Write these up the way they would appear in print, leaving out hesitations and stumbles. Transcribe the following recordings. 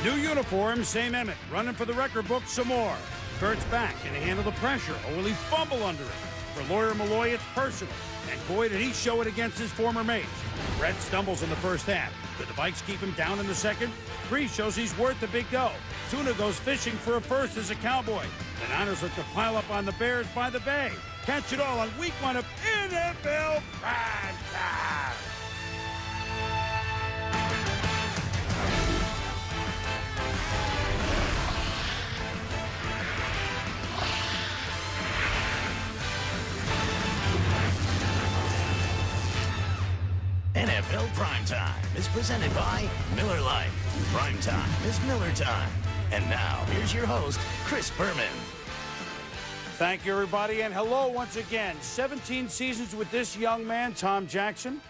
New uniform, same Emmett, running for the record book some more. Kurt's back and handle the pressure, or will he fumble under it? For lawyer Milloy, it's personal, and boy, did he show it against his former mates. Brett stumbles in the first half. Could the Vikes keep him down in the second? Bree shows he's worth the big dough. Tuna goes fishing for a first as a Cowboy. The Niners look to pile up on the Bears by the Bay. Catch it all on week 1 of NFL Primetime. NFL Primetime is presented by Miller Lite. Primetime is Miller time. And now, here's your host, Chris Berman. Thank you, everybody, and hello once again. 17 seasons with this young man, Tom Jackson.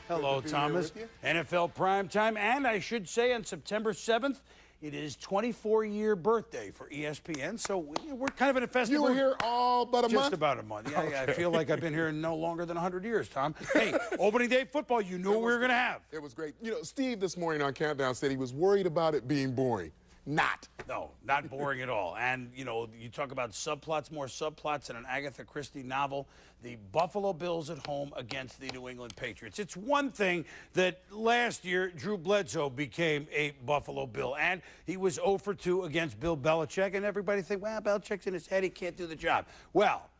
Hello, Thomas. NFL Primetime, and I should say on September 7th, it is 24-year birthday for ESPN, so we're kind of in a festival. You were here all but a month? Just about a month. Yeah, yeah, I feel like I've been here no longer than 100 years, Tom. Hey, opening day football, you knew what we were going to have. It was great. You know, Steve this morning on Countdown said he was worried about it being boring. Not. No, not boring at all. And, you know, you talk about subplots, more subplots in an Agatha Christie novel. The Buffalo Bills at home against the New England Patriots. It's one thing that last year Drew Bledsoe became a Buffalo Bill, and he was 0 for 2 against Bill Belichick, and everybody think, well, Belichick's in his head, he can't do the job. Well,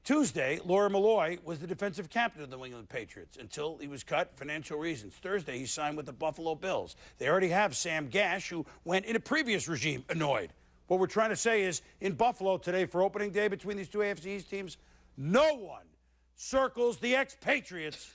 Tuesday, Lawyer Milloy was the defensive captain of the New England Patriots until he was cut, financial reasons. Thursday, he signed with the Buffalo Bills. They already have Sam Gash, who went in a previous regime annoyed. What we're trying to say is, in Buffalo today for opening day between these two AFC East teams, no one circles the ex-Patriots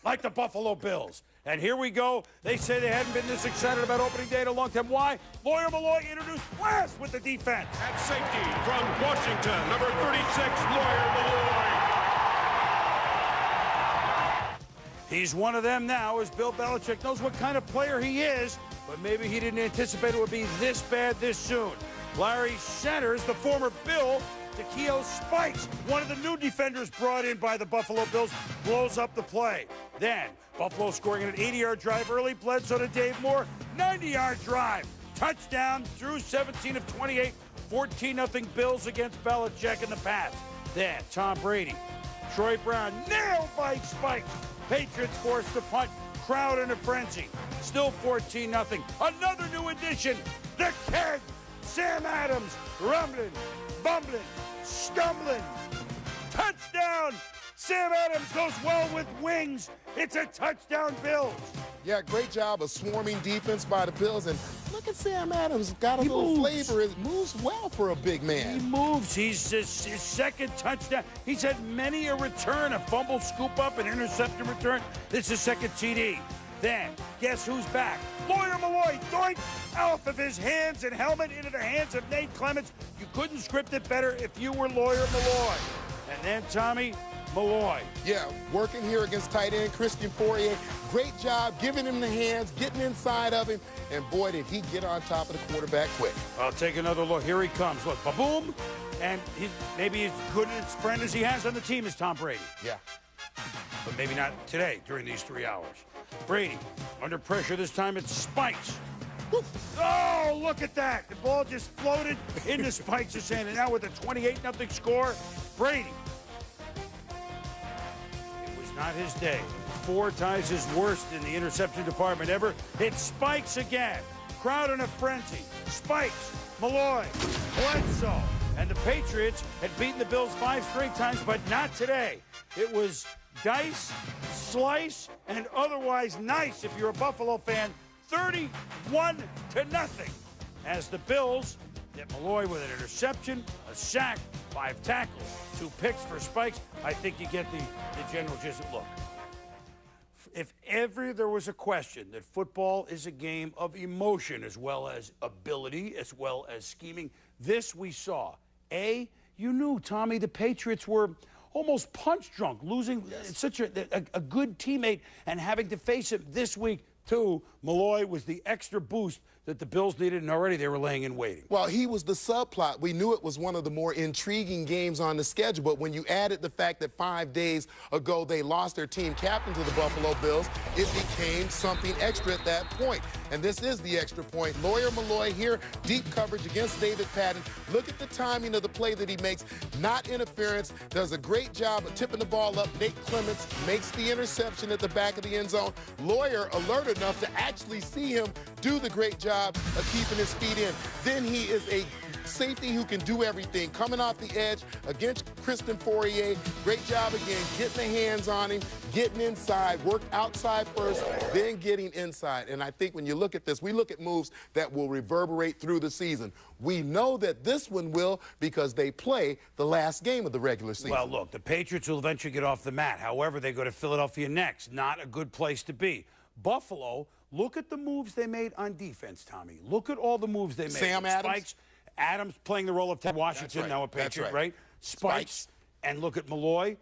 like the Buffalo Bills. And here we go. They say they hadn't been this excited about opening day in a long time. Why? Lawyer Milloy introduced last with the defense. At safety from Washington, number 36, Lawyer Milloy. He's one of them now, as Bill Belichick knows what kind of player he is, but maybe he didn't anticipate it would be this bad this soon. Larry centers the former Bill. Takeo Spikes, one of the new defenders brought in by the Buffalo Bills, blows up the play. Then, Buffalo scoring an 80-yard drive early. Bledsoe to Dave Moore, 90-yard drive. Touchdown through 17 of 28, 14-0 Bills against Belichick in the pass. Then, Tom Brady, Troy Brown, nailed by Spikes. Patriots forced to punt, crowd in a frenzy. Still 14-0. Another new addition, the kid, Sam Adams, rumbling, bumbling, stumbling. Touchdown! Sam Adams goes well with wings. It's a touchdown, Bills. Yeah, great job of swarming defense by the Bills. And look at Sam Adams. Got a little flavor. It moves well for a big man. He moves. He's his second touchdown. He's had many a return, a fumble scoop up, an interception return. This is his second TD. Then, guess who's back? Lawyer Milloy, doink, off of his hands and helmet into the hands of Nate Clements. You couldn't script it better if you were Lawyer Milloy. And then, Tommy, Milloy. Yeah, working here against tight end Christian Fourier. Great job giving him the hands, getting inside of him, and boy, did he get on top of the quarterback quick. I'll take another look. Here he comes. Look, ba-boom. And he's maybe as good a friend as he has on the team is Tom Brady. Yeah. But maybe not today during these 3 hours. Brady, under pressure this time, it's Spikes. Oh, look at that. The ball just floated into Spikes' hand. And now with a 28-0 score, Brady. It was not his day. 4 times his worst in the interception department ever. It's Spikes again. Crowd in a frenzy. Spikes, Milloy, Bledsoe. And the Patriots had beaten the Bills 5 straight times, but not today. It was dice, slice, and otherwise nice if you're a Buffalo fan. 31-0 as the Bills get Milloy with an interception, a sack, 5 tackles, 2 picks for Spikes. I think you get the general gist. Look, if ever there was a question that football is a game of emotion as well as ability, as well as scheming, this we saw. You knew, Tommy, the Patriots were almost punch drunk, losing such a good teammate and having to face him this week, too. Milloy was the extra boost that the Bills needed, and already they were laying in waiting. Well, he was the subplot. We knew it was one of the more intriguing games on the schedule, but when you added the fact that 5 days ago they lost their team captain to the Buffalo Bills, it became something extra at that point. And this is the extra point. Lawyer Milloy here, deep coverage against David Patton. Look at the timing of the play that he makes. Not interference. Does a great job of tipping the ball up. Nate Clements makes the interception at the back of the end zone. Lawyer alert enough to actually see him do the great job of keeping his feet in. Then he is a safety who can do everything. Coming off the edge against Christian Fourier. Great job again, getting the hands on him, getting inside, worked outside first, then getting inside. And I think when you look at this, we look at moves that will reverberate through the season. We know that this one will because they play the last game of the regular season. Well, look, the Patriots will eventually get off the mat. However, they go to Philadelphia next. Not a good place to be. Buffalo, look at the moves they made on defense, Tommy. Look at all the moves they made. Sam Adams. Spikes, Adams playing the role of Ted Washington, right. now a Patriot, That's right? Spikes, and look at Milloy.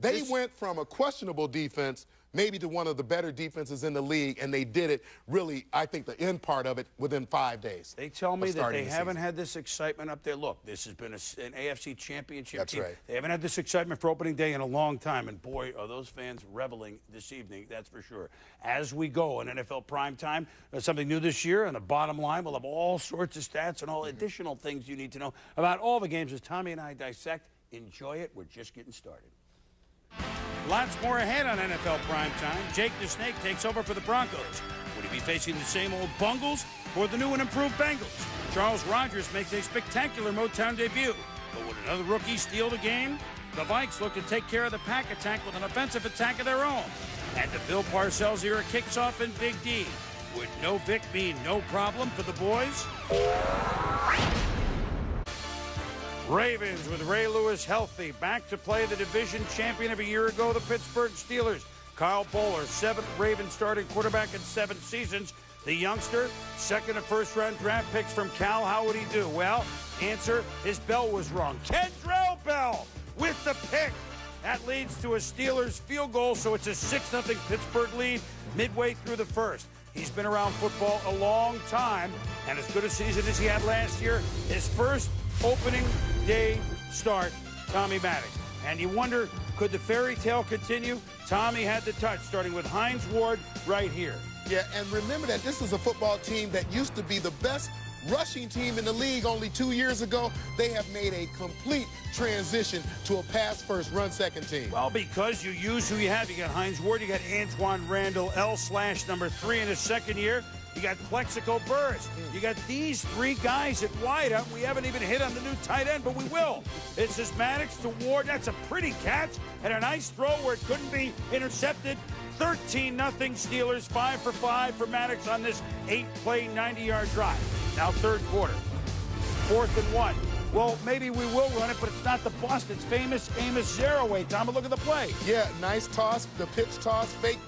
They went from a questionable defense maybe to one of the better defenses in the league, and they did it really, I think, the end part of it within 5 days. They tell me that they haven't had this excitement up there. Look, this has been an AFC championship team. Right. They haven't had this excitement for opening day in a long time, and boy, are those fans reveling this evening, that's for sure. As we go on NFL Primetime, there's something new this year, and the bottom line, we'll have all sorts of stats and all additional things you need to know about all the games as Tommy and I dissect. Enjoy it. We're just getting started. Lots more ahead on NFL Primetime. Jake the Snake takes over for the Broncos. Would he be facing the same old Bungles or the new and improved Bengals? Charles Rogers makes a spectacular Motown debut. But would another rookie steal the game? The Vikes look to take care of the pack attack with an offensive attack of their own. And the Bill Parcells era kicks off in Big D. Would no Vic mean no problem for the boys? Ravens with Ray Lewis healthy, back to play the division champion of a year ago, the Pittsburgh Steelers. Kyle Bowler, 7th Ravens starting quarterback in 7 seasons. The youngster, 2nd and 1st round draft picks from Cal. How would he do? Well, answer, his bell was rung. Kendrell Bell with the pick. That leads to a Steelers field goal, so it's a 6-0 Pittsburgh lead midway through the first. He's been around football a long time, and as good a season as he had last year, his first opening day start, Tommy Maddox. And you wonder, could the fairy tale continue? Tommy had the touch, starting with Hines Ward right here. Yeah, and remember that this is a football team that used to be the best rushing team in the league only 2 years ago. They have made a complete transition to a pass-first, run-second team. Well, because you use who you have. You got Hines Ward, you got Antoine Randall, L/number 3 in his second year. You got Plexico Burris. You got these 3 guys at wideout. We haven't even hit on the new tight end, but we will. It's just Maddox to Ward. That's a pretty catch and a nice throw where it couldn't be intercepted. 13-0 Steelers, 5 for 5 for Maddox on this 8-play, 90-yard drive. Now 3rd quarter. 4th and 1. Well, maybe we will run it, but it's not the Boston's famous Amos Zeraway. Tom, look at the play. Yeah, nice toss, the pitch toss, fake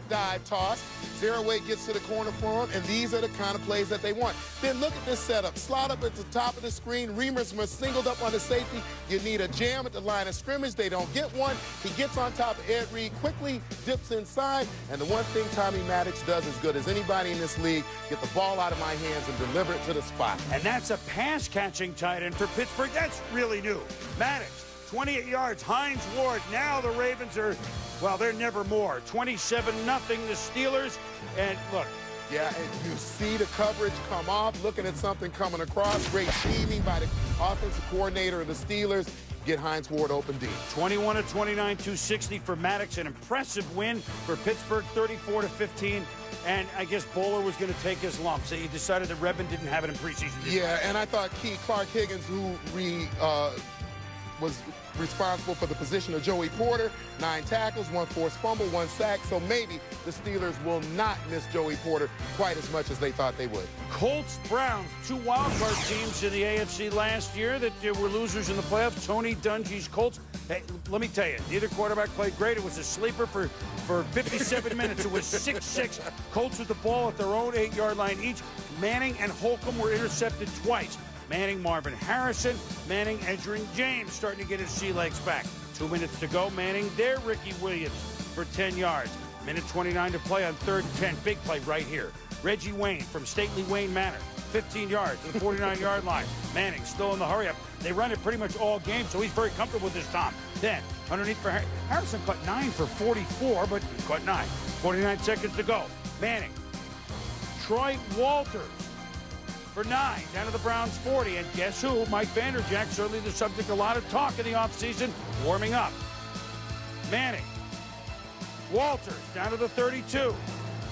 dive toss. Zeraway gets to the corner for him, and these are the kind of plays that they want. Then look at this setup. Slot up at the top of the screen. Reimers singled up on the safety. You need a jam at the line of scrimmage. They don't get one. He gets on top of Ed Reed, quickly dips inside, and the one thing Tommy Maddox does as good as anybody in this league, get the ball out of my hands and deliver it to the spot. And that's a pass-catching tight end for Pittsburgh. That's really new. Maddox, 28 yards. Hines Ward. Now the Ravens are, well, they're never more. 27-0 the Steelers. And look. Yeah, and you see the coverage come off, looking at something coming across. Great scheming by the offensive coordinator of the Steelers. Get Hines Ward open deep. 21 of 29, 260 for Maddox. An impressive win for Pittsburgh, 34-15. And I guess Bowler was going to take his lumps. So he decided that Redmond didn't have it in preseason. Yeah, and I thought Clark Higgins, who was responsible for the position of Joey Porter, 9 tackles, 1 forced fumble, 1 sack. So maybe the Steelers will not miss Joey Porter quite as much as they thought they would. Colts, Browns, 2 wildcard teams in the AFC last year that were losers in the playoffs. Tony Dungy's Colts. Hey, let me tell you, neither quarterback played great. It was a sleeper for 57 minutes. It was 6-6. Colts with the ball at their own 8-yard line each. Manning and Holcomb were intercepted twice. Manning, Marvin Harrison. Manning, Edgerrin James starting to get his sea legs back. 2 minutes to go. Manning there. Ricky Williams for 10 yards. Minute 29 to play on 3rd and 10. Big play right here. Reggie Wayne from stately Wayne Manor, 15 yards to the 49-yard line. Manning still in the hurry-up. They run it pretty much all game, so he's very comfortable with this, Tom. Then, underneath for Harrison caught 9 for 44, but he caught 9. 49 seconds to go. Manning. Troy Walters for 9, down to the Browns 40. And guess who? Mike Vanderjagt, certainly the subject of a lot of talk in the offseason, warming up. Manning. Walters down to the 32.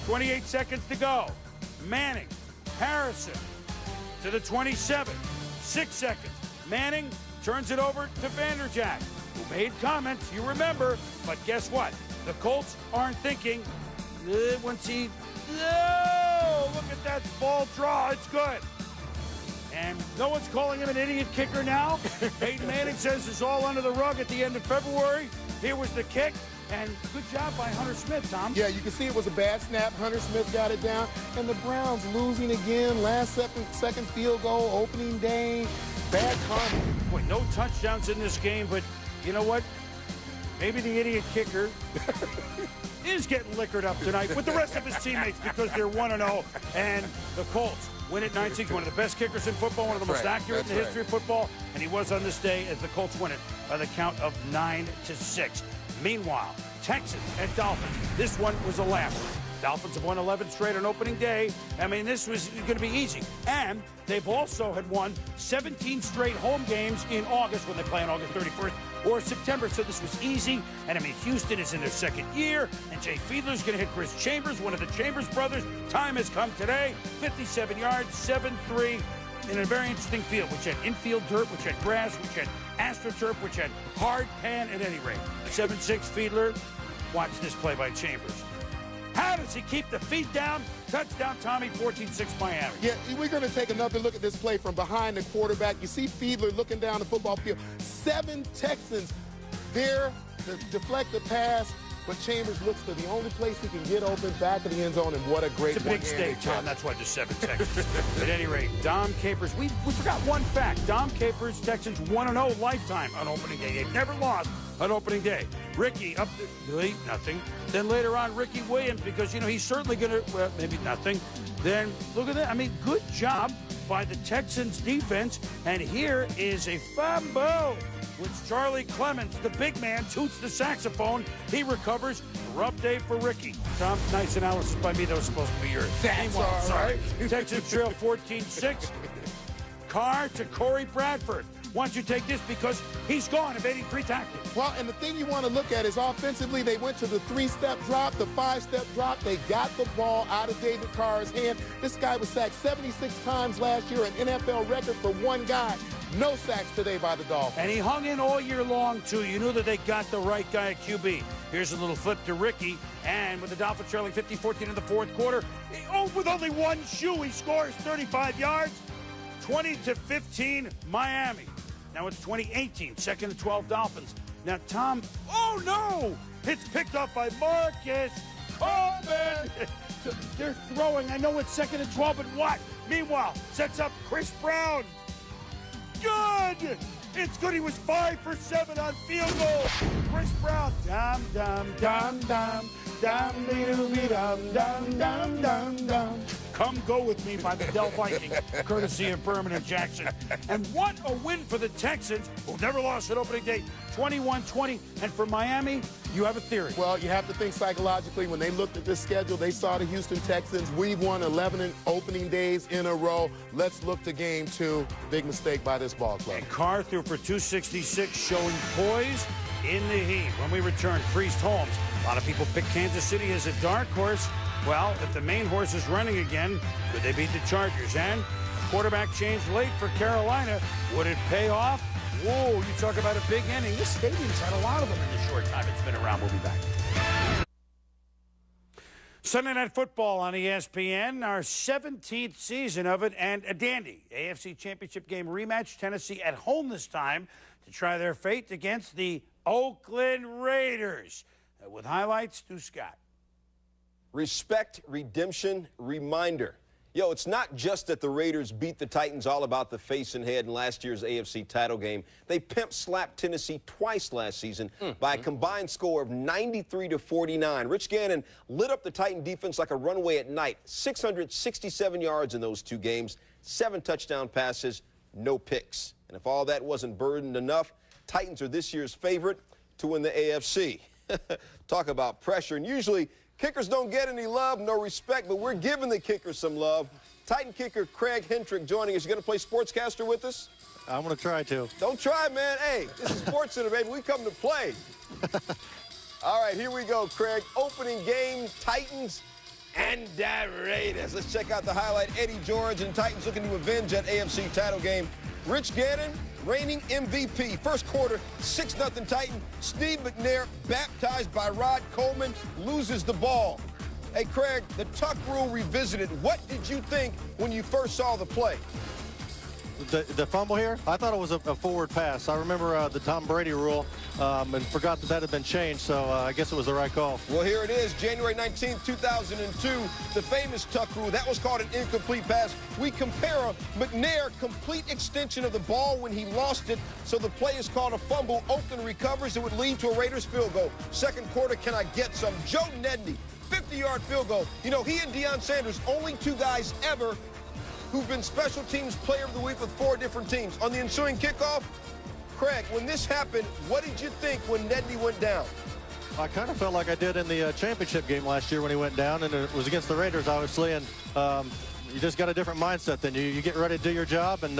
28 seconds to go. Manning. Harrison to the 27. 6 seconds. Manning turns it over to Vanderjagt, who made comments, you remember, but guess what? The Colts aren't thinking, once he, oh, look at that ball draw, it's good. And no one's calling him an idiot kicker now. Peyton Manning says it's all under the rug at the end of February. Here was the kick, and good job by Hunter Smith, Tom. Yeah, you can see it was a bad snap. Hunter Smith got it down, and the Browns losing again. Last second field goal, opening day. Bad karma. Boy, no touchdowns in this game, but you know what? Maybe the idiot kicker is getting liquored up tonight with the rest of his teammates because they're 1-0, and the Colts win at 9-6. One of the best kickers in football, one of the most accurate in the history of football, and he was on this day as the Colts win it by the count of 9-6. Meanwhile, Texans and Dolphins. This one was a laugh. Dolphins have won 11 straight on opening day. I mean, this was going to be easy. And they've also had won 17 straight home games in August when they play on August 31st or September. So this was easy. And I mean, Houston is in their second year. And Jay Fiedler's going to hit Chris Chambers, one of the Chambers brothers. Time has come today. 57 yards, 7-3 in a very interesting field, which had infield dirt, which had grass, which had AstroTurf, which had hard pan at any rate. 7-6 Fiedler. Watch this play by Chambers. How does he keep the feet down? Touchdown, Tommy, 14-6 Miami. Yeah, we're going to take another look at this play from behind the quarterback. You see Fiedler looking down the football field. 7 Texans there to deflect the pass, but Chambers looks to the only place he can get open, back of the end zone, and what a great It's a big stage, Tom. That's why there's 7 Texans. At any rate, Dom Capers. We forgot one fact. Dom Capers, Texans 1-0 lifetime on opening day. They've never lost on opening day. Ricky up there, nothing. Then later on, Ricky Williams, because, you know, he's certainly going to, well, maybe nothing. Then look at that. I mean, good job by the Texans defense. And here is a fumble, which Charlie Clements, the big man, toots the saxophone. He recovers. Rough day for Ricky. Tom, nice analysis by me. That was supposed to be yours. That's all right. Texans trail 14-6. Carr to Corey Bradford. Why don't you take this because he's gone, evading 3 tackles. Well, and the thing you want to look at is offensively, they went to the 3-step drop, the 5-step drop. They got the ball out of David Carr's hand. This guy was sacked 76 times last year, an NFL record for one guy. No sacks today by the Dolphins. And he hung in all year long, too. You knew that they got the right guy at QB. Here's a little flip to Ricky. And with the Dolphins trailing 15-14 in the fourth quarter, with only one shoe, he scores 35 yards. 20-15 Miami. Now it's 2018, 2nd and 12 Dolphins. Now, Tom, oh no! It's picked up by Marcus Coleman. They're throwing. I know it's 2nd and 12, but what? Meanwhile, sets up Chris Brown. Good! It's good. He was 5 for 7 on field goal. Chris Brown. Dum, dum, dum, dum. Dum, dum, dum, dum, dum, dum. Come Go With Me by the Dell Vikings, courtesy of Berman and Jackson. And what a win for the Texans, who never lost at opening day, 21-20. And for Miami, you have a theory. Well, you have to think psychologically. When they looked at this schedule, they saw the Houston Texans. We've won 11 opening days in a row. Let's look to game 2. Big mistake by this ball club. And Carr threw for 266, showing poise in the heat. When we return, Priest Holmes. A lot of people pick Kansas City as a dark horse. Well, if the main horse is running again, could they beat the Chargers? And a quarterback change late for Carolina. Would it pay off? Whoa, you talk about a big inning. This stadium's had a lot of them in the short time it's been around. We'll be back. Sunday Night Football on ESPN, our 17th season of it, and a dandy AFC Championship game rematch. Tennessee at home this time to try their fate against the Oakland Raiders. With highlights, Stu Scott. Respect, redemption, reminder. Yo, it's not just that the Raiders beat the Titans all about the face and head in last year's AFC title game. They pimp-slapped Tennessee twice last season by a combined score of 93-49. Rich Gannon lit up the Titan defense like a runway at night. 667 yards in those 2 games, 7 touchdown passes, no picks. And if all that wasn't burdened enough, Titans are this year's favorite to win the AFC. Talk about pressure. And usually, kickers don't get any love, no respect, but we're giving the kickers some love. Titan kicker Craig Hentrick joining us. You going to play sportscaster with us? I'm going to try to. Don't try, man. Hey, this is Sports Center, baby. We come to play. All right, here we go, Craig. Opening game, Titans and the Raiders. Let's check out the highlight. Eddie George and Titans looking to avenge that AFC title game. Rich Gannon, reigning MVP. First quarter, 6-0 Titan. Steve McNair, baptized by Rod Coleman, loses the ball. Hey, Craig, the tuck rule revisited. What did you think when you first saw the play? The fumble here, I thought it was a forward pass. I remember the Tom Brady rule and forgot that had been changed, so I guess it was the right call. Well, here it is, January 19th, 2002, the famous tuck rule. That was called an incomplete pass. We compare a McNair complete extension of the ball when he lost it, so the play is called a fumble. Oakland recovers. It would lead to a Raiders field goal. Second quarter, can I get some? Joe Nedney, 50-yard field goal. You know, he and Deion Sanders, only 2 guys ever who've been special teams player of the week with 4 different teams. On the ensuing kickoff, Craig, when this happened, what did you think when Nedney went down? I kind of felt like I did in the championship game last year when he went down, and it was against the Raiders, obviously, and you just got a different mindset then. You get ready to do your job, and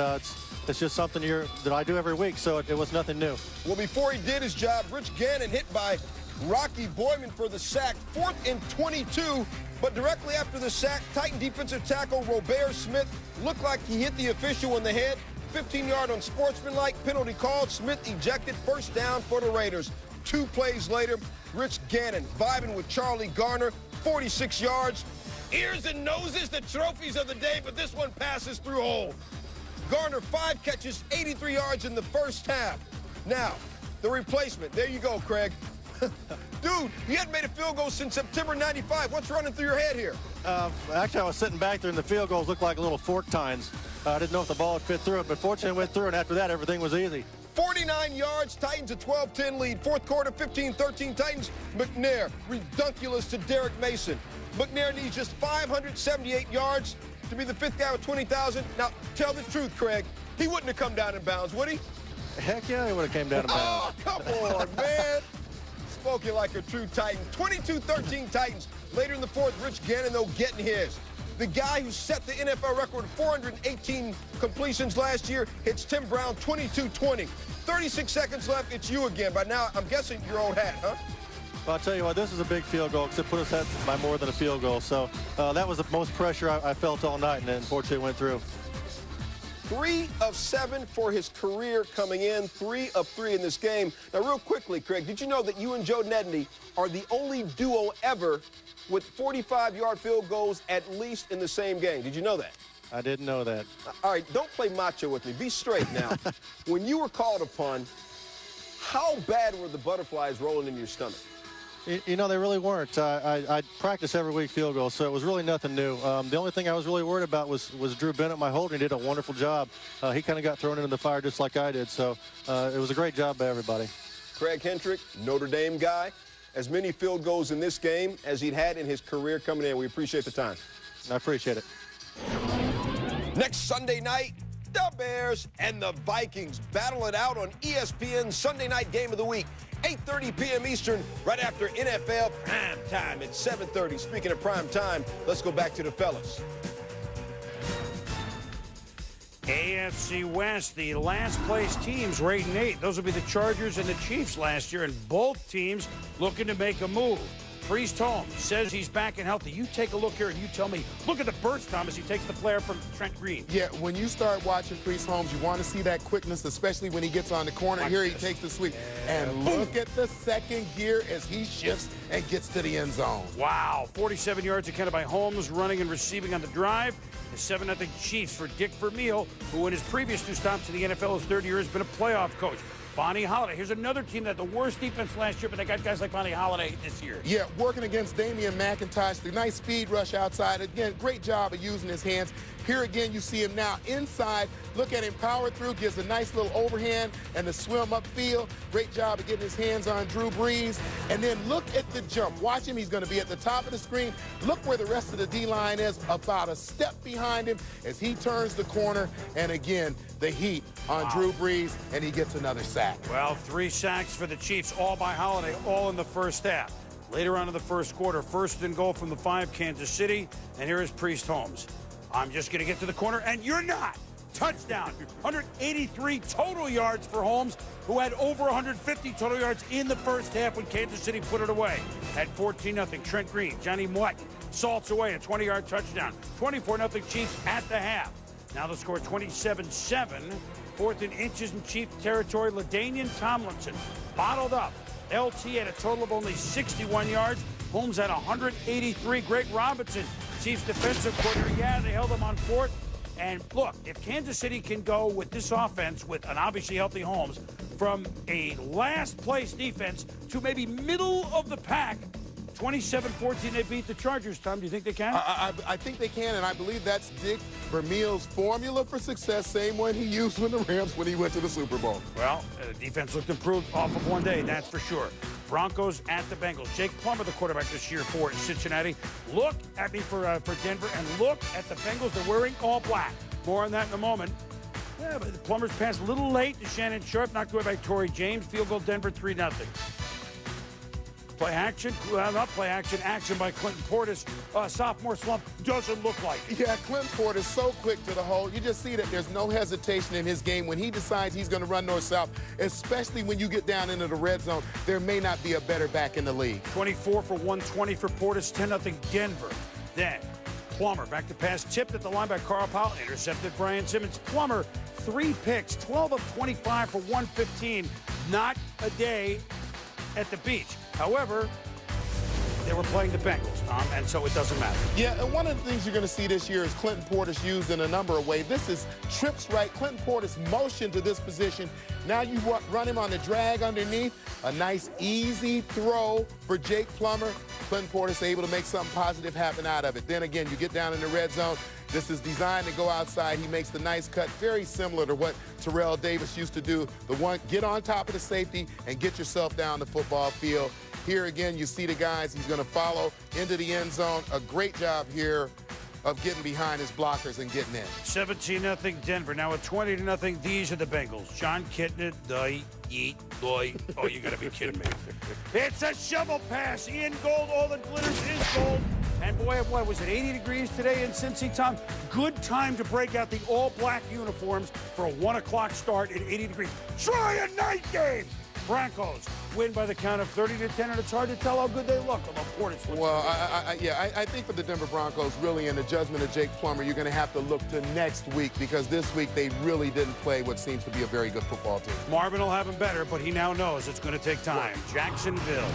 it's just something that I do every week, so it was nothing new. Well, before he did his job, Rich Gannon hit by Rocky Boyman for the sack, 4th and 22. But directly after the sack, Titan defensive tackle Robert Smith looked like he hit the official in the head. 15-yard unsportsmanlike penalty called. Smith ejected. First down for the Raiders. 2 plays later, Rich Gannon vibing with Charlie Garner, 46 yards. Ears and noses, the trophies of the day, but this one passes through hole. Garner, 5 catches, 83 yards in the first half. Now, the replacement. There you go, Craig. Dude, you hadn't made a field goal since September 95. What's running through your head here? Actually, I was sitting back there, and the field goals looked like little fork tines. I didn't know if the ball would fit through it, but fortunately it went through, and after that, everything was easy. 49 yards, Titans a 12-10 lead. Fourth quarter, 15-13 Titans. McNair, redunculous to Derek Mason. McNair needs just 578 yards to be the 5th guy with 20,000. Now, tell the truth, Craig. He wouldn't have come down in bounds, would he? Heck yeah, he would have came down in bounds. Oh, come on, man. Spoken like a true Titan. 22-13 Titans. Later in the fourth, Rich Gannon, though, getting his. The guy who set the NFL record with 418 completions last year hits Tim Brown 22-20. 36 seconds left. It's you again. By now, I'm guessing your old hat, huh? Well, I'll tell you what, this is a big field goal because it put us ahead by more than a field goal. So that was the most pressure I felt all night, and unfortunately it went through. 3 of 7 for his career coming in, 3 of 3 in this game. Now, real quickly, Craig, did you know that you and Joe Nedney are the only duo ever with 45-yard field goals at least in the same game? Did you know that? I didn't know that. All right, don't play macho with me. Be straight now. When you were called upon, how bad were the butterflies rolling in your stomach? You know, they really weren't. I practice every week field goals, so it was really nothing new. The only thing I was really worried about was Drew Bennett, my holder. He did a wonderful job. He kind of got thrown into the fire just like I did, so it was a great job by everybody. Craig Hentrick, Notre Dame guy, as many field goals in this game as he'd had in his career coming in. We appreciate the time. I appreciate it. Next Sunday night, the Bears and the Vikings battle it out on ESPN's Sunday night game of the week. 8:30 p.m. Eastern, right after NFL Primetime at 7:30. Speaking of Primetime, let's go back to the fellas. AFC West, the last place teams were 8-8. Those will be the Chargers and the Chiefs last year, and both teams looking to make a move. Priest Holmes says he's back and healthy. You take a look here and you tell me, look at the burst, Tom, as he takes the flare from Trent Green. Yeah, when you start watching Priest Holmes, you want to see that quickness, especially when he gets on the corner. Here he takes the sweep. And look at the second gear as he shifts and gets to the end zone. Wow, 47 yards accounted by Holmes, running and receiving on the drive. The 7-0 Chiefs for Dick Vermeil, who in his previous 2 stops in the NFL, his 3rd year, has been a playoff coach. Bonnie Holiday. Here's another team that had the worst defense last year, but they got guys like Bonnie Holiday this year. Yeah, working against Damian McIntosh, the nice speed rush outside. Again, great job of using his hands. Here again, you see him now inside. Look at him power through, gives a nice little overhand and the swim upfield. Great job of getting his hands on Drew Brees. And then look at the jump. Watch him. He's going to be at the top of the screen. Look where the rest of the D-line is, about a step behind him as he turns the corner. And again, the heat on Drew Brees, and he gets another sack. Well, 3 sacks for the Chiefs, all by Holiday, all in the first half. Later on in the first quarter, 1st and goal from the 5, Kansas City. And here is Priest Holmes. I'm just going to get to the corner, and you're not. Touchdown. 183 total yards for Holmes, who had over 150 total yards in the first half when Kansas City put it away. At 14-0, Trent Green, Johnny Mwatt salts away a 20-yard touchdown. 24-0 Chiefs at the half. Now the score 27-7. 4th and inches in Chief territory. LaDainian Tomlinson bottled up. LT had a total of only 61 yards. Holmes had 183. Greg Robinson, Chiefs defensive coordinator. Yeah, they held him on 4th. And look, if Kansas City can go with this offense, with an obviously healthy Holmes, from a last-place defense to maybe middle of the pack, 27-14, they beat the Chargers. Tom, do you think they can? I think they can, and I believe that's Dick Vermeil's formula for success, same one he used with the Rams when he went to the Super Bowl. Well, the defense looked improved off of one day, that's for sure. Broncos at the Bengals. Jake Plummer, the quarterback this year for Cincinnati. Look at me for Denver, and look at the Bengals. They're wearing all black. More on that in a moment. Yeah, but Plummer's pass a little late to Shannon Sharp, knocked away by Torrey James. Field goal, Denver, 3-0. Play action, not play action, action by Clinton Portis. Sophomore slump doesn't look like it. Yeah, Clinton Portis so quick to the hole. You just see that there's no hesitation in his game. When he decides he's going to run north-south, especially when you get down into the red zone, there may not be a better back in the league. 24 for 120 for Portis, 10-0 Denver. Then Plummer back to pass, tipped at the line by Carl Powell, intercepted Brian Simmons. Plummer, 3 picks, 12 of 25 for 115. Not a day at the beach. However, they were playing the Bengals, Tom, and so it doesn't matter. Yeah, and one of the things you're going to see this year is Clinton Portis used in a number of ways. This is trips right. Clinton Portis motion to this position. Now you run him on the drag underneath. A nice, easy throw for Jake Plummer. Clinton Portis able to make something positive happen out of it. Then again, you get down in the red zone. This is designed to go outside. He makes the nice cut, very similar to what Terrell Davis used to do. The one, get on top of the safety and get yourself down the football field. Here again, you see the guys he's going to follow into the end zone. A great job here of getting behind his blockers and getting in. 17-0 Denver. Now at 20-0, these are the Bengals. John Kitna, Loy. Oh, you got to be kidding me. It's a shovel pass in gold. All that glitters is gold. And boy, what was it, 80 degrees today in Cincy, Tom? Good time to break out the all-black uniforms for a 1 o'clock start at 80 degrees. Try a night game! Broncos win by the count of 30-10, and it's hard to tell how good they look. Well, I think for the Denver Broncos, really in the judgment of Jake Plummer, you're going to have to look to next week, because this week they really didn't play what seems to be a very good football team. Marvin will have him better, but he now knows it's going to take time. Jacksonville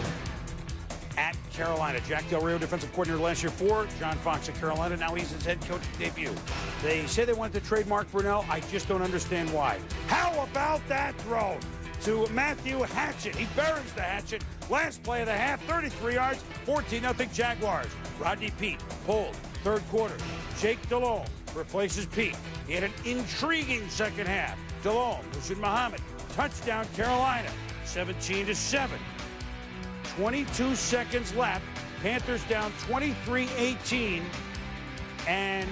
at Carolina. Jack Del Rio, defensive coordinator last year for John Fox at Carolina. Now he's his head coach debut. They say they wanted to trade Mark Brunell. I just don't understand why. How about that throw to Matthew Hatchett? He buries the hatchet. Last play of the half, 33 yards, 14-0 Jaguars. Rodney Peete pulled, 3rd quarter. Jake Delhomme replaces Peete. He had an intriguing second half. Delhomme, Rashid Muhammad, touchdown Carolina, 17-7. 22 seconds left. Panthers down 23-18. And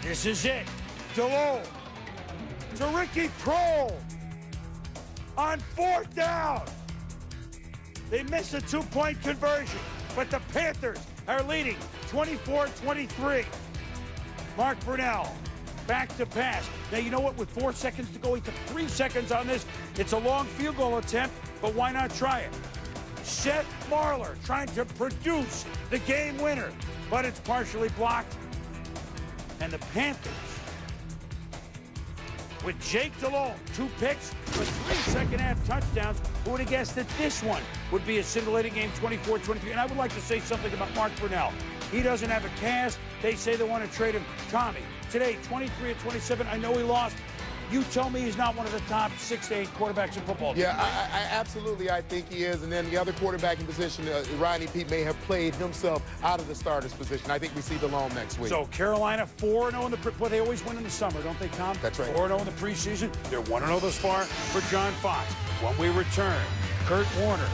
this is it. Delhomme to Ricky Prohl on 4th down. They miss a 2-point conversion, but the Panthers are leading 24-23. Mark Brunell back to pass. Now, you know what? With 4 seconds to go, he took 3 seconds on this. It's a long field goal attempt, but why not try it? Seth Marler trying to produce the game winner, but it's partially blocked. And the Panthers, with Jake Delhomme, 2 picks, with 3 second-half touchdowns, who would have guessed that this one would be a scintillating game, 24-23? And I would like to say something about Mark Brunell. He doesn't have a cast. They say they want to trade him. Tommy, today, 23-27. I know he lost. You tell me he's not one of the top 6 to 8 quarterbacks in football. Yeah, I absolutely, I think he is. And then the other quarterbacking position, Rodney Peete may have played himself out of the starter's position. I think we see DeLome next week. So Carolina 4-0 in the they always win in the summer, don't they, Tom? That's right. 4-0 in the preseason. They're 1-0 thus far for John Fox. When we return, Kurt Warner,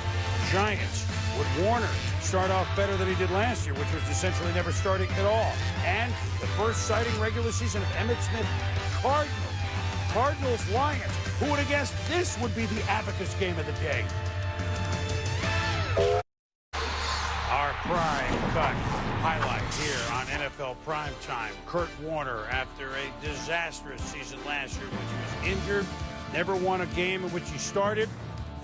Giants. Would Warner start off better than he did last year, which was essentially never starting at all? And the first sighting regular season of Emmitt Smith, Cardinals, Lions. Who would have guessed this would be the abacus game of the day? Our prime cut highlight here on NFL Primetime. Kurt Warner, after a disastrous season last year in which he was injured, never won a game in which he started.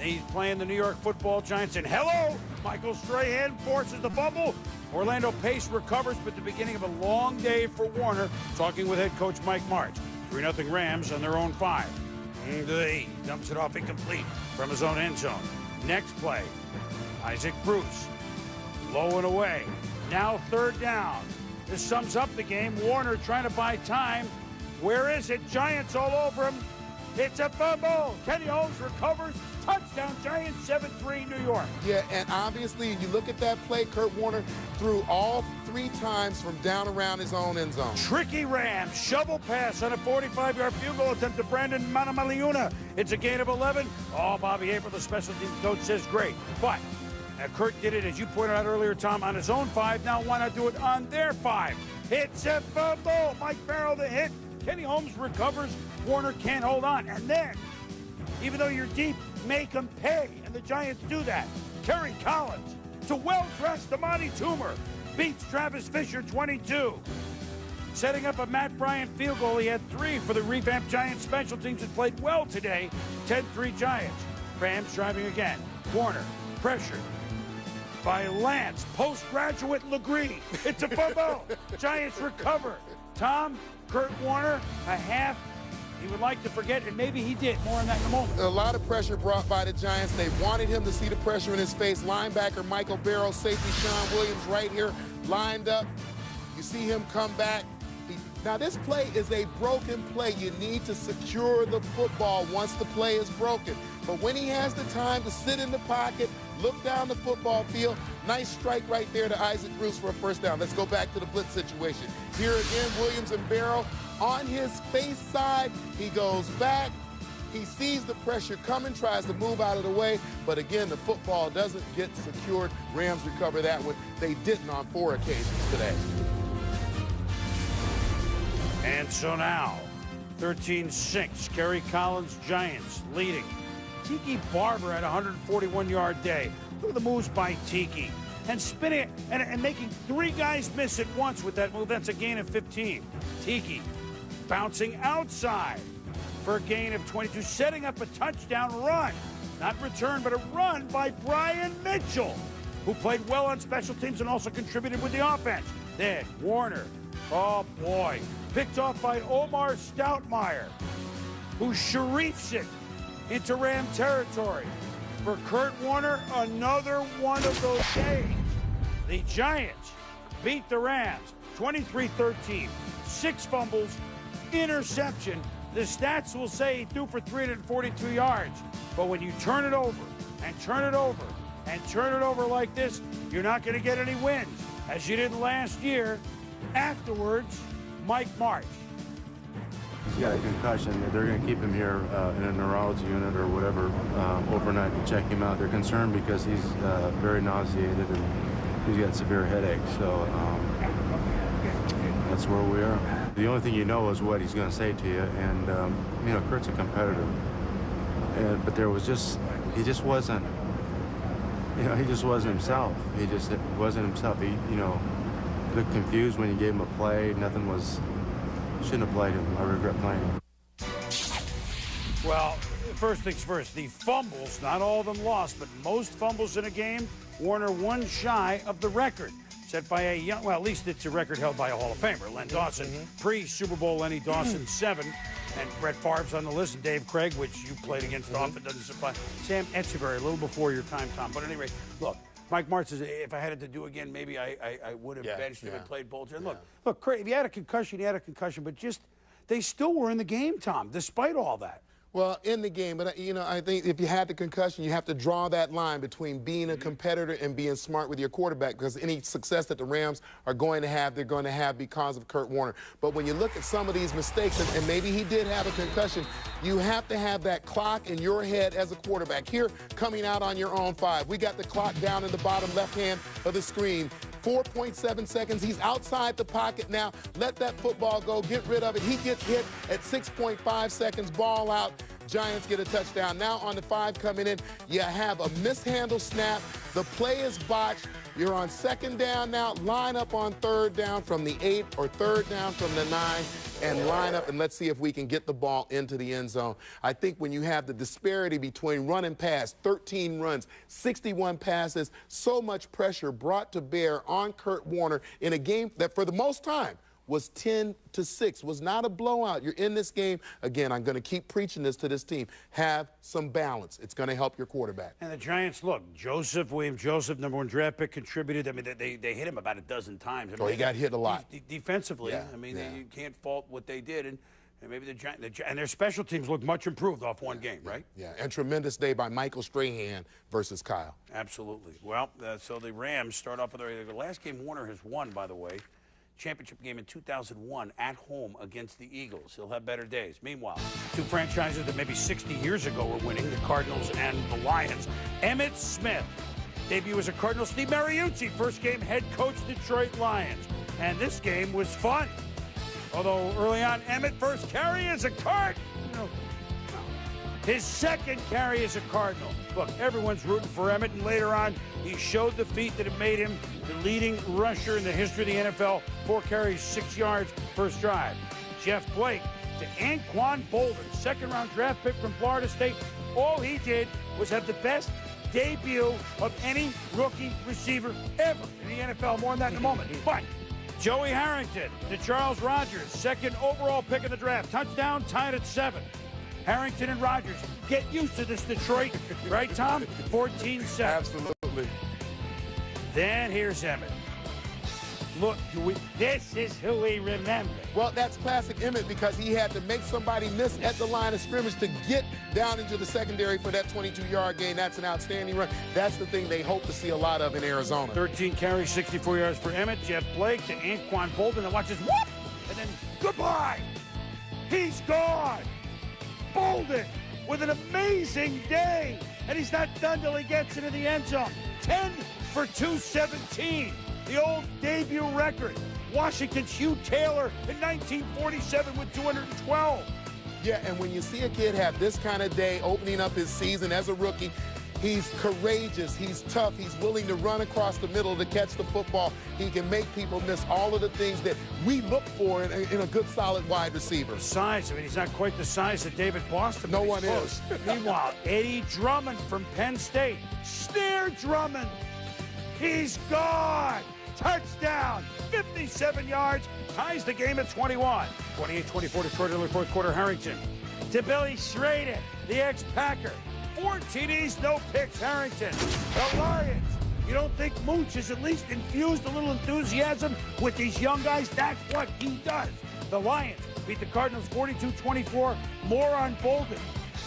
He's playing the New York Football Giants, and hello, Michael Strahan forces the fumble. Orlando Pace recovers, but the beginning of a long day for Warner. Talking with head coach Mike Martz. 3-0 Rams on their own 5. He dumps it off incomplete from his own end zone. Next play, Isaac Bruce, low and away. Now 3rd down. This sums up the game. Warner trying to buy time. Where is it? Giants all over him. It's a fumble. Kenny Holmes recovers. Touchdown, Giants, 7-3, New York. Yeah, and obviously, you look at that play, Kurt Warner threw all 3 times from down around his own end zone. Tricky Rams, shovel pass on a 45-yard field goal attempt to Brandon Manamaliuna. It's a gain of 11. Oh, Bobby Haber, the special teams coach, says great. But Kurt did it, as you pointed out earlier, Tom, on his own 5. Now why not do it on their 5? It's a fumble. Mike Farrell the hit. Kenny Holmes recovers. Warner can't hold on. And then, even though you're deep, make them pay. And the Giants do that. Kerry Collins to well-dressed Amani Toomer. Beats Travis Fisher 22. Setting up a Matt Bryant field goal. He had 3 for the revamped Giants special teams that played well today. 10-3 Giants. Rams driving again. Warner pressured by Lance. Postgraduate Legree. It's a fumble. Giants recover. Tom, Kurt Warner, a half he would like to forget, and maybe he did. More on that in a moment. A lot of pressure brought by the Giants. They wanted him to see the pressure in his face. Linebacker Michael Barrow, safety Sean Williams right here lined up. You see him come back. Now, this play is a broken play. You need to secure the football once the play is broken. But when he has the time to sit in the pocket, look down the football field, nice strike right there to Isaac Bruce for a first down. Let's go back to the blitz situation. Here again, Williams and Barrow on his face side. He goes back. He sees the pressure coming, tries to move out of the way. But again, the football doesn't get secured. Rams recover that one. They didn't on 4 occasions today. And so now, 13-6, Kerry Collins, Giants leading. Tiki Barber had a 141-yard day. Look at the moves by Tiki. And spinning and making 3 guys miss at once with that move. That's a gain of 15. Tiki bouncing outside for a gain of 22, setting up a touchdown run. Not return, but a run by Brian Mitchell, who played well on special teams and also contributed with the offense. Then Warner, oh boy, picked off by Omar Stoutmeyer, who Sharifs it into Ram territory. For Kurt Warner, another one of those days. The Giants beat the Rams 23-13, 6 fumbles, interception. The stats will say he threw for 342 yards. But when you turn it over and turn it over and turn it over like this, you're not going to get any wins, as you did last year. Afterwards, Mike Martz. He's got a concussion. They're going to keep him here in a neurology unit or whatever overnight to check him out. They're concerned because he's very nauseated and he's got severe headaches. So that's where we are. The only thing you know is what he's going to say to you. And, you know, Kurt's a competitor. But there was just, he just wasn't, you know, he just wasn't himself. He just wasn't himself. He, you know, looked confused when you gave him a play. Nothing was, shouldn't have played him. I regret playing him. Well, first things first, the fumbles, not all of them lost, but most fumbles in a game, Warner one shy of the record. Set by a young, well, at least it's a record held by a Hall of Famer, Len Dawson. Pre-Super Bowl Lenny Dawson, 7. And Brett Favre's on the list, and Dave Craig, which you played against often, doesn't surprise. Sam Etcheverry, a little before your time, Tom. But anyway, look, Mike Martz says, if I had it to do again, maybe I would have benched him and played Bolger. And look, if he had a concussion, he had a concussion, but just they still were in the game, Tom, despite all that. Well, in the game, but, you know, I think if you had the concussion, you have to draw that line between being a competitor and being smart with your quarterback, because any success that the Rams are going to have, they're going to have because of Kurt Warner. But when you look at some of these mistakes, and maybe he did have a concussion, you have to have that clock in your head as a quarterback. Here, coming out on your own 5. We got the clock down in the bottom left hand of the screen. 4.7 seconds. He's outside the pocket now. Let that football go. Get rid of it. He gets hit at 6.5 seconds. Ball out. Giants get a touchdown. Now on the 5 coming in, you have a mishandled snap. The play is botched. You're on 2nd down now. Line up on 3rd down from the 8 or 3rd down from the 9 and line up, and let's see if we can get the ball into the end zone. I think when you have the disparity between run and pass, 13 runs, 61 passes, so much pressure brought to bear on Kurt Warner in a game that for the most time was 10-6, was not a blowout. You're in this game. Again, I'm going to keep preaching this to this team. Have some balance. It's going to help your quarterback. And the Giants, look, William Joseph, #1 draft pick, contributed. I mean, they hit him about a dozen times. I mean, he got hit a lot. Defensively, Yeah, I mean, yeah. you can't fault what they did. And maybe the Giants, and their special teams look much improved off one game, right? Yeah, and tremendous day by Michael Strahan versus Kyle. Absolutely. Well, so the Rams start off with the last game Warner has won, by the way. Championship game in 2001 at home against the Eagles. He'll have better days. Meanwhile, 2 franchises that maybe 60 years ago were winning, the Cardinals and the Lions. Emmitt Smith, debut as a Cardinal. Steve Mariucci, first game head coach, Detroit Lions. And this game was fun. Although early on, Emmitt first carry as a Cardinal. His second carry as a Cardinal. Look, everyone's rooting for Emmitt, and later on, he showed the feat that have made him the leading rusher in the history of the NFL. 4 carries, 6 yards, first drive. Jeff Blake to Anquan Boldin, 2nd-round draft pick from Florida State. All he did was have the best debut of any rookie receiver ever in the NFL. More on that in a moment. But Joey Harrington to Charles Rogers, 2nd overall pick in the draft. Touchdown, tied at 7. Harrington and Rogers, get used to this, Detroit. Right, Tom? 14-7. Absolutely. Then here's Emmitt. Look, this is who we remember. Well, that's classic Emmitt because he had to make somebody miss at the line of scrimmage to get down into the secondary for that 22-yard gain. That's an outstanding run. That's the thing they hope to see a lot of in Arizona. 13 carries, 64 yards for Emmitt. Jeff Blake to Anquan Boldin, and watches whoop, and then goodbye. He's gone. Boldin with an amazing day, and he's not done till he gets into the end zone. 10 for 217, the old debut record. Washington's Hugh Taylor in 1947 with 212. Yeah, and when you see a kid have this kind of day opening up his season as a rookie, he's courageous, he's tough, he's willing to run across the middle to catch the football. He can make people miss all of the things that we look for in a good, solid wide receiver. Size, I mean, he's not quite the size of David Boston. No one is. Meanwhile, Eddie Drummond from Penn State. Snare Drummond. He's gone. Touchdown. 57 yards. Ties the game at 21. 28-24 Detroit early 4th quarter. Harrington to Billy Schrader, the ex-Packer. 4 TDs, no picks, Harrington. The Lions. You don't think Mooch has at least infused a little enthusiasm with these young guys? That's what he does. The Lions beat the Cardinals 42-24. More on Boldin.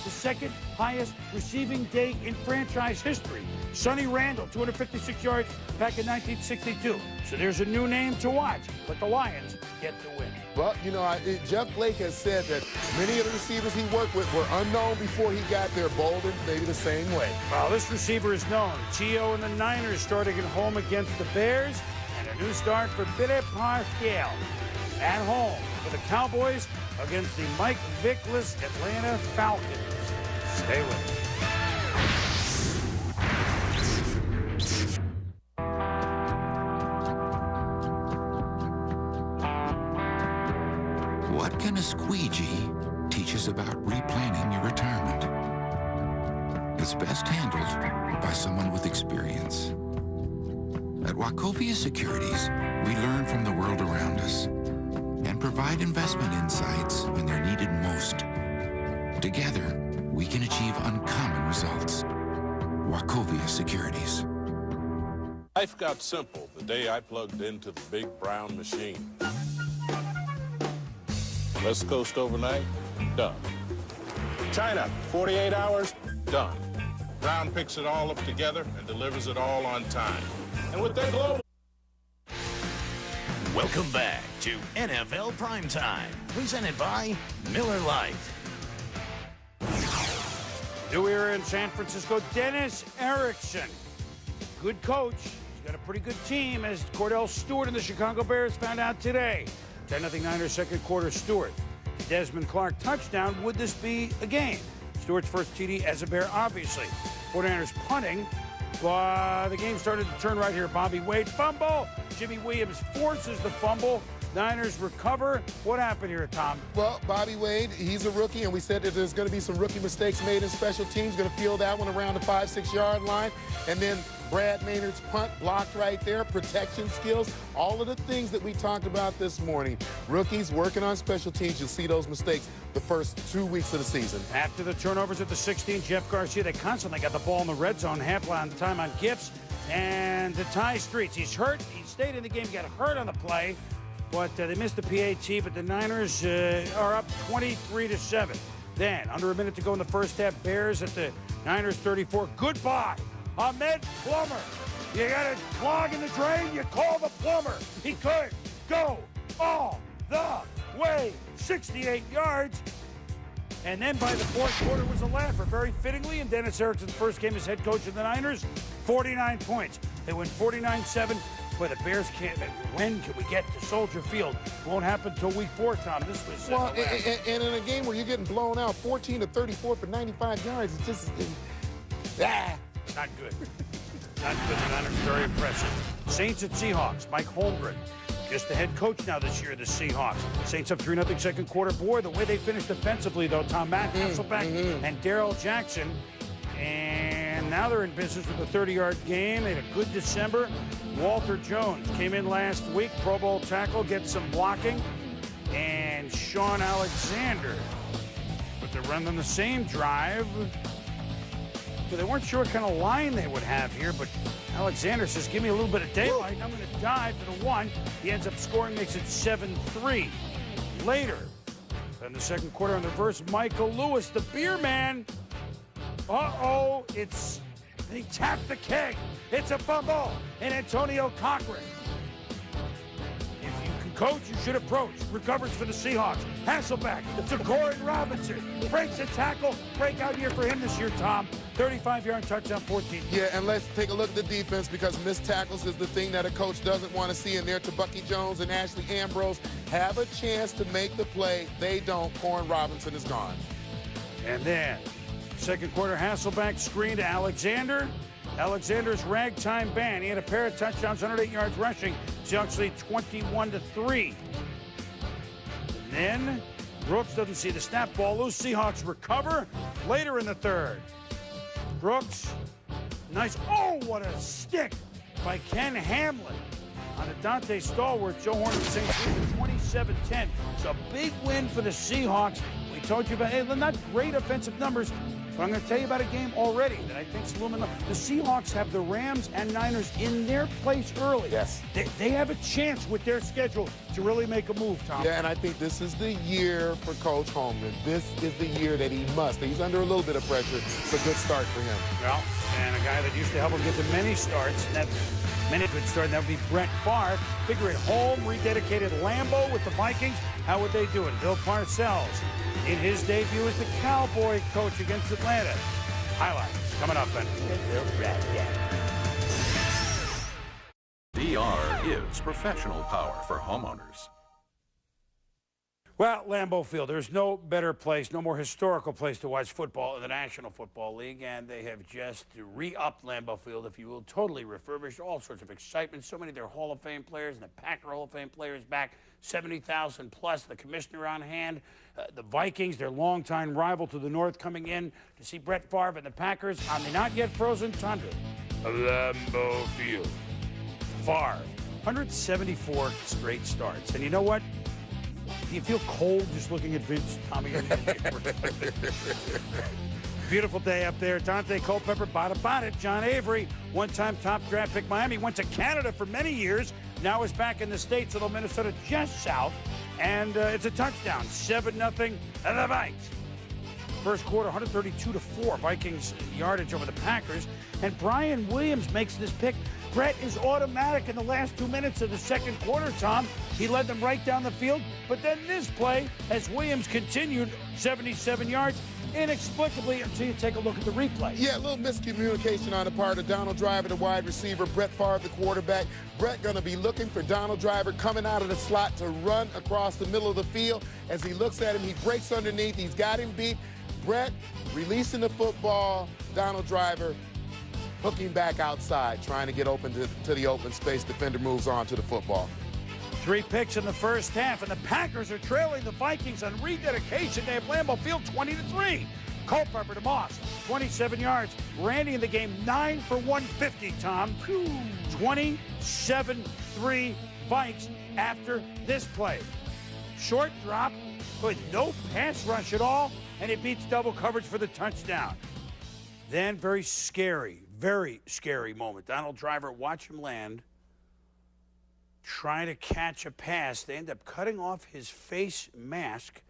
The 2nd highest receiving day in franchise history. Sonny Randall, 256 yards back in 1962. So there's a new name to watch, but the Lions get the win. Well, you know, Jeff Blake has said that many of the receivers he worked with were unknown before he got there. Boldin, maybe the same way. Well, this receiver is known. Gio and the Niners starting at home against the Bears, and a new start for Billy Parcells at home for the Cowboys against the Mike Vickless Atlanta Falcons. Stay with us. What can a squeegee teach us about replanning your retirement? It's best handled by someone with experience. At Wachovia Securities, we learn from the world around us and provide investment insights when they're needed most. Together, we can achieve uncommon results. Wachovia Securities. Life got simple the day I plugged into the big brown machine. West Coast overnight, done. China, 48 hours, done. Brown picks it all up together and delivers it all on time. And with that global... Welcome back to NFL Primetime, presented by Miller Lite. New era in San Francisco, Dennis Erickson. Good coach. He's got a pretty good team, as Cordell Stewart and the Chicago Bears found out today. 10-0 Niners second quarter. Stewart. Desmond Clark touchdown. Would this be a game? Stewart's first TD as a Bear, obviously. 49ers punting. The game started to turn right here. Bobby Wade fumble. Jimmy Williams forces the fumble. Niners recover. What happened here, Tom? Well, Bobby Wade, he's a rookie, and we said that there's going to be some rookie mistakes made in special teams. Going to field that one around the 5-6 yard line. And then Brad Maynard's punt blocked right there, protection skills, all of the things that we talked about this morning. Rookies working on special teams, you'll see those mistakes the first 2 weeks of the season. After the turnovers at the 16, Jeff Garcia, they constantly got the ball in the red zone, half on time on Gifts. And to Ty Streets, he's hurt. He stayed in the game, got hurt on the play. But they missed the PAT, but the Niners are up 23-7. Then, under a minute to go in the first half, Bears at the Niners 34. Goodbye, Ahmed Plummer. You got a clog in the drain, you call the plumber. He could go all the way, 68 yards. And then by the fourth quarter was a laugher, very fittingly, in Dennis Erickson's first game as head coach of the Niners, 49 points. They win 49-7. Boy, the Bears can't. When can we get to Soldier Field? Won't happen until week 4, Tom. This was. Well, and in a game where you're getting blown out 14-34 for 95 yards, it's just. Not good. Not good. The Niners very impressive. Saints at Seahawks. Mike Holmgren, just the head coach now this year, the Seahawks. Saints up 3-0 second quarter. Boy, the way they finished defensively, though, Tom, Matt Hasselbeck and Darrell Jackson. And now they're in business with a 30-yard game. They had a good December. Walter Jones came in last week, Pro Bowl tackle, gets some blocking. And Sean Alexander. But they're running the same drive. So they weren't sure what kind of line they would have here, but Alexander says, give me a little bit of daylight. I'm going to dive to the one. He ends up scoring, makes it 7-3. Later, in the second quarter on the reverse, Michael Lewis, the beer man. He tapped the keg. It's a fumble. And Antonio Cochran. If you can coach, you should approach. Recovers for the Seahawks. Hasselbeck to Gordon Robinson. Breaks a tackle. Breakout year for him this year, Tom. 35-yard touchdown, 14. Yeah, and let's take a look at the defense, because missed tackles is the thing that a coach doesn't want to see in there. Bucky Jones and Ashley Ambrose have a chance to make the play. They don't. Gordon Robinson is gone. And then, second quarter, Hasselbeck screen to Alexander. Alexander's ragtime band. He had a pair of touchdowns, 108 yards rushing. Seahawks lead 21-3. And then Brooks doesn't see the snap, ball loose. Seahawks recover later in the third. Brooks, nice. Oh, what a stick by Ken Hamlin on a Dante Stallworth. Joe Horn of the Saints, 27-10. It's a big win for the Seahawks. We told you about, hey, they're not great offensive numbers, but I'm going to tell you about a game already that I think is luminous. The Seahawks have the Rams and Niners in their place early. Yes. They have a chance with their schedule to really make a move, Tom. Yeah, and I think this is the year for Coach Holmgren. This is the year that he must. He's under a little bit of pressure. It's a good start for him. Well, and a guy that used to help him get to many starts, and that many good start, that would be Brett Favre. Figure it, home, rededicated Lambeau with the Vikings. How would they do it? Bill Parcells in his debut as the Cowboy coach against Atlanta. Highlights coming up on DR is professional power for homeowners. Well, Lambeau Field, there's no better place, no more historical place to watch football in the National Football League, and they have just re-upped Lambeau Field, if you will, totally refurbished, all sorts of excitement. So many of their Hall of Fame players and the Packer Hall of Fame players back, 70,000 plus, the commissioner on hand. The Vikings, their longtime rival to the north, coming in to see Brett Favre and the Packers on the not yet frozen tundra of Lambeau Field. Favre, 174 straight starts, and you know what? Do you feel cold just looking at Vince, Tommy? Beautiful day up there. Dante Culpepper, bought it. John Avery, one-time top draft pick Miami, went to Canada for many years, now is back in the States, although Minnesota just south. and it's a touchdown. 7-0, the Vikes. First quarter, 132-4, Vikings yardage over the Packers. And Brian Williams makes this pick. Brett is automatic in the last 2 minutes of the second quarter, Tom. He led them right down the field. But then this play, as Williams continued 77 yards, inexplicably, until you take a look at the replay. Yeah, a little miscommunication on the part of Donald Driver, the wide receiver, Brett Favre, the quarterback. Brett going to be looking for Donald Driver coming out of the slot to run across the middle of the field. As he looks at him, he breaks underneath. He's got him beat. Brett releasing the football. Donald Driver hooking back outside, trying to get open to the open space. Defender moves on to the football. 3 picks in the first half, and the Packers are trailing the Vikings on rededication. They have Lambeau Field 20-3. Culpepper to Moss, 27 yards. Randy in the game, 9 for 150, Tom. 27-3 Vikes after this play. Short drop with no pass rush at all, and it beats double coverage for the touchdown. Then very scary moment. Donald Driver, watch him land. Trying to catch a pass. They end up cutting off his face mask.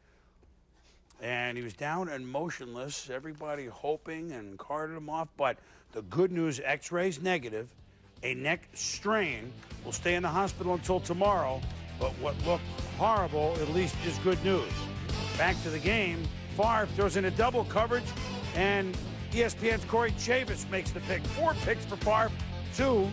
And he was down and motionless. Everybody hoping and carted him off. But the good news, x-rays negative. A neck strain. Will stay in the hospital until tomorrow. But what looked horrible, at least, is good news. Back to the game. Favre throws in a double coverage. And ESPN's Corey Chavis makes the pick. 4 picks for Favre. 2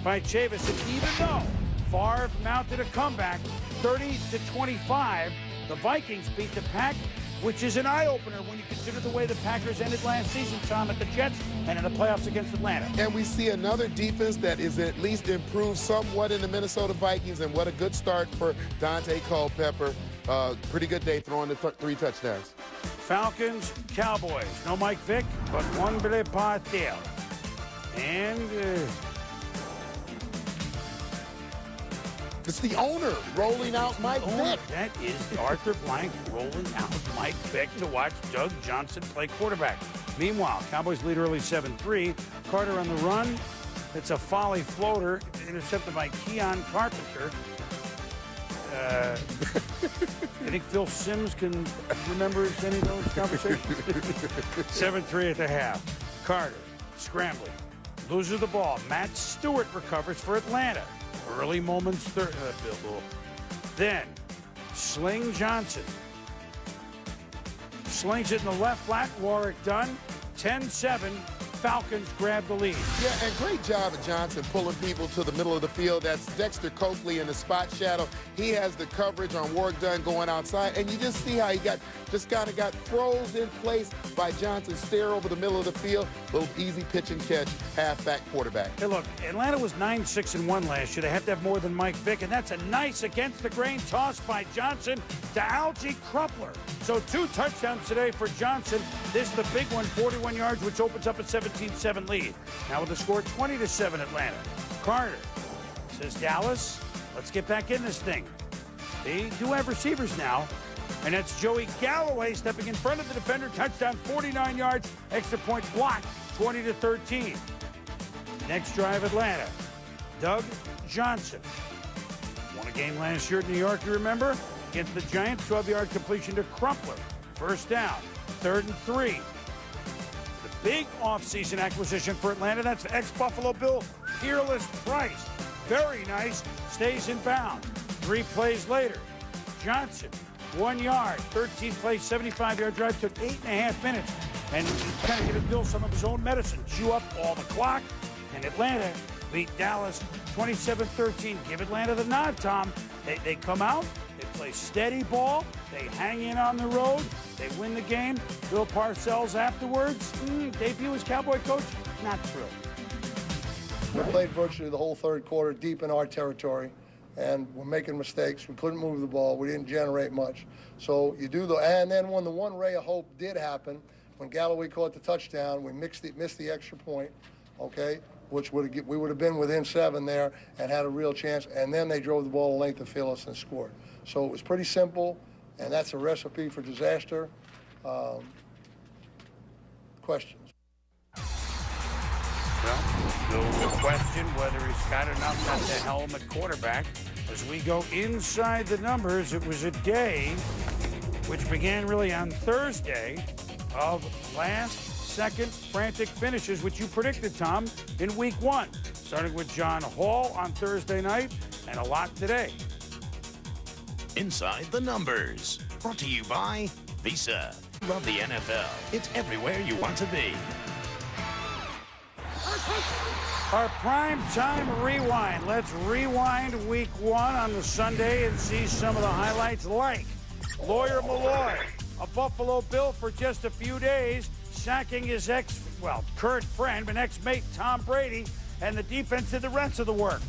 by Chavis. And even though Favre mounted a comeback, 30-25. The Vikings beat the Pack, which is an eye-opener when you consider the way the Packers ended last season, Tom, at the Jets and in the playoffs against Atlanta. And we see another defense that is at least improved somewhat in the Minnesota Vikings, and what a good start for Dante Culpepper. Pretty good day throwing the 3 touchdowns. Falcons, Cowboys. No Mike Vick, but one Patriots. And it's the owner rolling out Mike Vick. That is Arthur Blank rolling out Mike Vick to watch Doug Johnson play quarterback. Meanwhile, Cowboys lead early 7-3. Carter on the run. It's a folly floater intercepted by Keon Carpenter. I think Phil Simms can remember any of those conversations. 7-3 at the half. Carter scrambling. Loses the ball. Matt Stewart recovers for Atlanta. Early moments, then Sling Johnson slings it in the left flat. Warwick Dunn, 10-7. Falcons grab the lead. Yeah, and great job of Johnson pulling people to the middle of the field. That's Dexter Coakley in the spot shadow. He has the coverage on Warwick Dunn going outside, and you just see how he just kind of got froze in place by Johnson. Stare over the middle of the field. Little easy pitch and catch, halfback quarterback. Hey, look, Atlanta was 9-6-1 last year. They have to have more than Mike Vick, and that's a nice against-the-grain toss by Johnson to Algie Crumpler. So 2 touchdowns today for Johnson. This is the big one, 41 yards, which opens up a 17-7 lead. Now with the score 20-7 Atlanta. Carter says, Dallas, let's get back in this thing. They do have receivers now. And that's Joey Galloway stepping in front of the defender. Touchdown, 49 yards. Extra point blocked, 20-13. Next drive, Atlanta. Doug Johnson. Won a game last year at New York, you remember? Against the Giants, 12-yard completion to Crumpler. First down, 3rd and 3. The big offseason acquisition for Atlanta, that's ex-Buffalo Bill Peerless Price. Very nice, stays in bounds. 3 plays later, Johnson, 1 yard, 13 plays, 75-yard drive, took 8.5 minutes. And he kind of gave Bill some of his own medicine, chew up all the clock. And Atlanta beat Dallas 27-13. Give Atlanta the nod, Tom. They come out, they play steady ball, they hang in on the road, they win the game. Bill Parcells afterwards, debut as Cowboy coach, not thrilled. We played virtually the whole third quarter deep in our territory, and we're making mistakes. We couldn't move the ball. We didn't generate much. So you do and then when the one ray of hope did happen, when Galloway caught the touchdown, we missed the extra point, okay, which we would have been within 7 there and had a real chance. And then they drove the ball a length of field and scored. So it was pretty simple, and that's a recipe for disaster. Questions? Well, no question whether he's got enough at the helm at quarterback. As we go inside the numbers, it was a day which began really on Thursday of last-second frantic finishes, which you predicted, Tom, in Week 1. Starting with John Hall on Thursday night, and a lot today. Inside the Numbers, brought to you by Visa. Love the NFL. It's everywhere you want to be. Our prime time rewind. Let's rewind Week 1 on the Sunday and see some of the highlights, like Lawyer Milloy, a Buffalo Bill for just a few days, sacking his current friend, but ex-mate Tom Brady, and the defense did the rest of the work.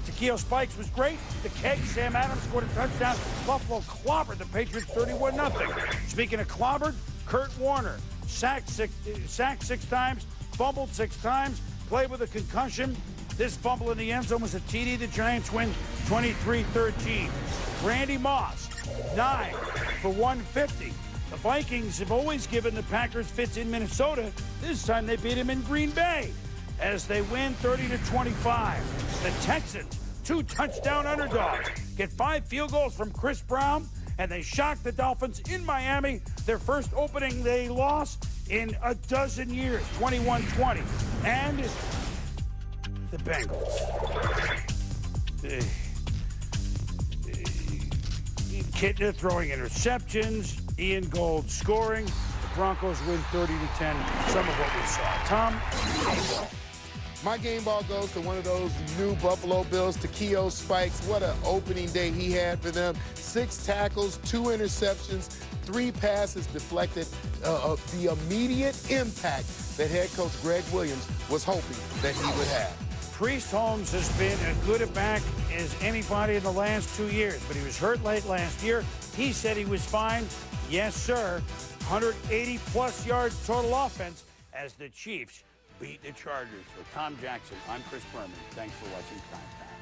Takeo Spikes was great. The keg, Sam Adams scored a touchdown. Buffalo clobbered the Patriots 31-0. Speaking of clobbered, Kurt Warner sacked six times, fumbled 6 times, played with a concussion. This fumble in the end zone was a TD. The Giants win 23-13. Randy Moss, 9 for 150. The Vikings have always given the Packers fits in Minnesota. This time they beat him in Green Bay as they win 30-25. The Texans, 2 touchdown underdogs, get 5 field goals from Chris Brown, and they shock the Dolphins in Miami. Their first opening day loss in a dozen years, 21-20. And the Bengals. Kittner throwing interceptions, Ian Gold scoring. The Broncos win 30-10. Some of what we saw. Tom? My game ball goes to one of those new Buffalo Bills, Takeo Spikes. What an opening day he had for them. 6 tackles, 2 interceptions, 3 passes deflected. The immediate impact that head coach Greg Williams was hoping that he would have. Priest Holmes has been as good a back as anybody in the last 2 years, but he was hurt late last year. He said he was fine. Yes, sir. 180-plus yards total offense as the Chiefs beat the Chargers. For Tom Jackson, I'm Chris Berman. Thanks for watching Primetime.